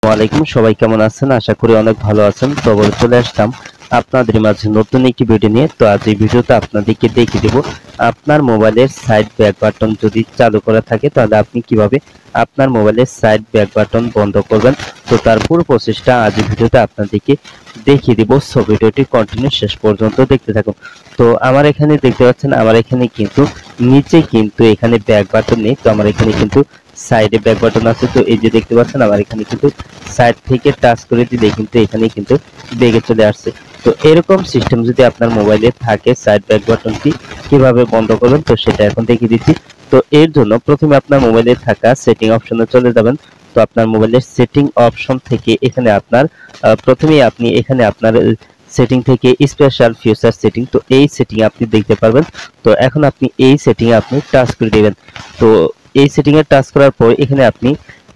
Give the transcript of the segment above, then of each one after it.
ওয়ালাইকুম, সবাই কেমন আছেন? আশা করি অনেক ভালো আছেন। তো বলে চলে আসলাম আপনাদের মাঝে নতুন একটি ভিডিও নিয়ে। তো আজ এই ভিডিওতে আপনাদেরকে দেখিয়ে দেব আপনার মোবাইলের সাইড ব্যাক বাটন যদি চালু করা থাকে তাহলে আপনি কিভাবে আপনার মোবাইলের সাইড ব্যাক বাটন বন্ধ করবেন। তো তার পুরো প্রসেসটা আজ এই ভিডিওতে আপনাদেরকে দেখিয়ে দেব। সো ভিডিওটি কন্টিনিউ শেষ পর্যন্ত দেখতে থাকুন। তো আমার এখানে দেখতে পাচ্ছেন, আমার এখানে কিন্তু নিচে কিন্তু এখানে ব্যাক বাটন নেই। তো আমার এখানে কিন্তু সাইডে ব্যাক বাটন আছে। তো এই যে দেখতে পাচ্ছেন আমার এখানে কিন্তু সাইড থেকে টাচ করে দিলে কিন্তু এখানে কিন্তু ব্যাগে চলে আসছে। তো এরকম সিস্টেম যদি আপনার মোবাইলে থাকে সাইড ব্যাক বাটনটি কিভাবে বন্ধ করবেন তো সেটা এখন দেখিয়ে দিচ্ছি। তো এর জন্য প্রথমে আপনার মোবাইলে থাকা সেটিং অপশনে চলে যাবেন। তো আপনার মোবাইলের সেটিং অপশন থেকে এখানে আপনার প্রথমেই আপনি এখানে আপনার সেটিং থেকে স্পেশাল ফিচার সেটিং, তো এই সেটিং আপনি দেখতে পারবেন। তো এখন আপনি এই সেটিং আপনি টাচ করে দিবেন। তো এই সেটিং এ টাচ করার পর এখানে আপনি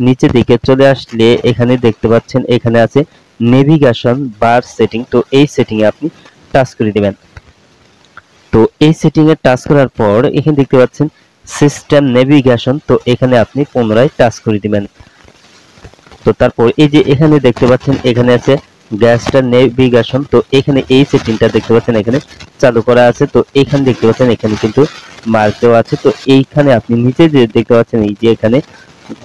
নিচে দিকে চলে আসলে এখানে দেখতে পাচ্ছেন এখানে আছে নেভিগেশন বার সেটিং। তো এই সেটিং এ আপনি টাচ করে দিবেন। তো এই সেটিং এ টাচ করার পর এখানে দেখতে পাচ্ছেন সিস্টেম নেভিগেশন। তো এখানে আপনি পুনরায় টাচ করে দিবেন। তো তারপর এই যে এখানে দেখতে পাচ্ছেন এখানে আছে গ্যাসটার নেভিগেশন। তো এখানে এই সেটিংটা দেখতে পাচ্ছেন এখানে চালু করা আছে। তো এখানে দেখতে পাচ্ছেন এখানে কিন্তু মার্ক দেওয়া আছে। তো এইখানে আপনি নিচে যে দেখতে পাচ্ছেন এই যে এখানে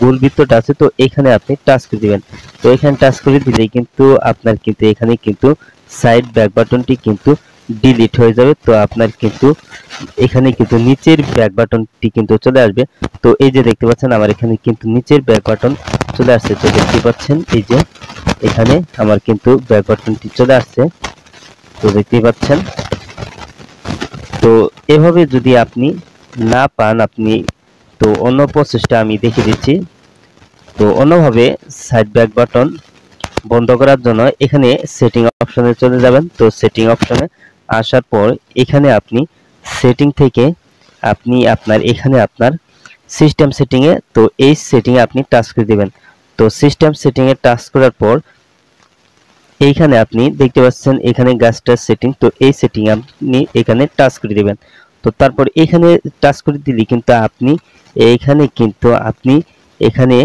গোল বৃত্তটা আছে, তো এখানে আপনি টাচ করে দিবেন। তো এখানে টাচ করে দিলেই কিন্তু আপনার কিন্তু এখানে কিন্তু সাইড ব্যাক বাটনটি কিন্তু ডিলিট হয়ে যাবে। তো আপনার কিন্তু এখানে কিন্তু নিচের ব্যাক বাটনটি কিন্তু চলে আসবে। তো এই যে দেখতে পাচ্ছেন আমার এখানে কিন্তু নিচের ব্যাক বাটন চলে আসছে। তো দেখতে পাচ্ছেন এই যে এখানে আমার কিন্তু ব্যাক বাটনটি চলে আসছে। তো দেখতে পাচ্ছেন। তো এভাবে যদি আপনি না পান আপনি, তো অন্য প্রসেসটা আমি দেখিয়ে দিচ্ছি। তো অন্যভাবে সাইড ব্যাক বাটন বন্ধ করার জন্য এখানে সেটিং অপশনে চলে যাবেন। তো সেটিং অপশনে আসার পর এখানে আপনি সেটিং থেকে আপনি আপনার এখানে আপনার সিস্টেম সেটিং এ, তো এই সেটিং এ আপনি টাচ করে দিবেন। তো সিস্টেম সেটিং এ টাচ করার পর এইখানে আপনি দেখতে পাচ্ছেন এখানে গ্যাসটার সেটিং। তো এই সেটিং আপনি এখানে টাচ করে দিবেন। তো তারপর এখানে টাচ করে দিলে কিন্তু আপনি এখানে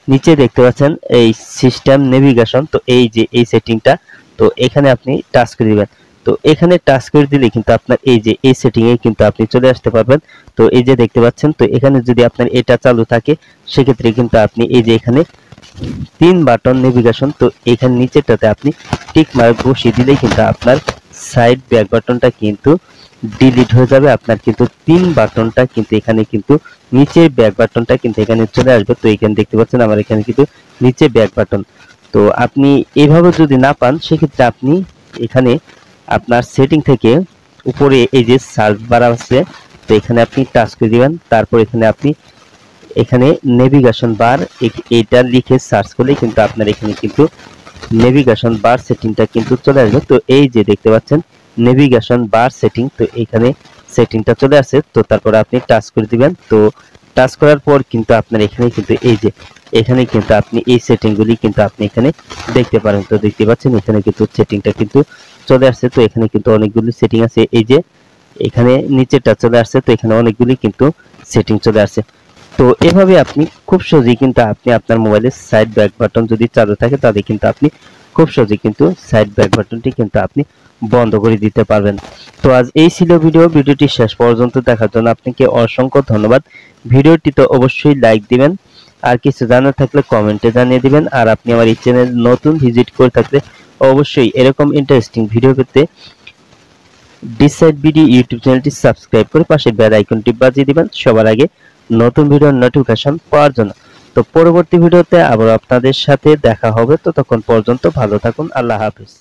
নিচে দেখতে পাচ্ছেন এই সিস্টেম নেভিগেশন। তো এই যে এই সেটিংটা, তো এখানে আপনি টাচ করে দিবেন। তো এখানে টাচ করে দিলে কিন্তু আপনার এই যে এই সেটিং এ কিন্তু আপনি চলে আসতে পারবেন। তো এই যে দেখতে পাচ্ছেন, তো এখানে যদি আপনার এটা চালু থাকে সেক্ষেত্রে কিন্তু আপনি এই যে এখানে 3 বাটন নেভিগেশন, তো এখানে নিচেরটাতে আপনি টিক মার্ক বসিয়ে দিলেই কিন্তু আপনার সাইড ব্যাক বাটনটা কিন্তু ডিলিট হয়ে যাবে। আপনার কিন্তু 3 বাটনটা কিন্তু এখানে কিন্তু নিচের ব্যাক বাটনটা কিন্তু এখানে চলে আসবে। তো এখানে দেখতে পাচ্ছেন আমার এখানে কিন্তু নিচে ব্যাক বাটন। তো আপনি এইভাবে যদি না পান সেক্ষেত্রে আপনি এখানে আপনার সেটিং থেকে উপরে এই যে সার্চ বার আছে, তো এখানে আপনি টাচ করে দিবেন। তারপর এখানে আপনি এখানে নেভিগেশন বার এটা লিখে সার্চ করলে কিন্তু আপনার এখানে কিন্তু নেভিগেশন বার সেটিংটা কিন্তু চলে আসবে। তো এই যে দেখতে পাচ্ছেন নেভিগেশন বার সেটিং, তো এখানে সেটিংটা চলে আসে। তো তারপর আপনি টাচ করে দিবেন। তো টাচ করার পর কিন্তু আপনার এখানে কিন্তু এই যে এখানে কিন্তু আপনি এই সেটিংগুলি কিন্তু আপনি এখানে দেখতে পারেন। তো দেখতে পাচ্ছেন এখানে কিন্তু সেটিংটা কিন্তু চলে আসছে। তো এখানে কিন্তু অনেকগুলি সেটিং আছে। এই যে এখানে নিচেটা চলে আসছে। তো এখানে অনেকগুলি কিন্তু সেটিং চলে আসছে। তো এভাবে আপনি খুব সহজেই কিন্তু আপনি আপনার মোবাইলের সাইড ব্যাক বাটন যদি চালু থাকে তাহলে কিন্তু আপনি খুব সহজেই কিন্তু সাইড ব্যাক বাটনটি কিন্তু আপনি বন্ধ করে দিতে পারবেন। তো আজ এই ছিল ভিডিওটি শেষ পর্যন্ত দেখার জন্য আপনাকে অসংখ্য ধন্যবাদ। ভিডিওটি তো অবশ্যই লাইক দিবেন, আর কিছু জানার থাকলে কমেন্টে জানিয়ে দিবেন। আর আপনি আমার এই চ্যানেল নতুন ভিজিট করে থাকলে অবশ্যই এরকম ইন্টারেস্টিং ভিডিও পেতে ডিসাইড বিডি ইউটিউব চ্যানেলটি সাবস্ক্রাইব করে পাশে বেল আইকনটি বাজিয়ে দিবেন সবার আগে নতুন ভিডিওর নোটিফিকেশন পাওয়ার জন্য। তো পরবর্তী ভিডিওতে আবার আপনাদের সাথে দেখা হবে। ততক্ষণ পর্যন্ত ভালো থাকুন। আল্লাহ হাফেজ।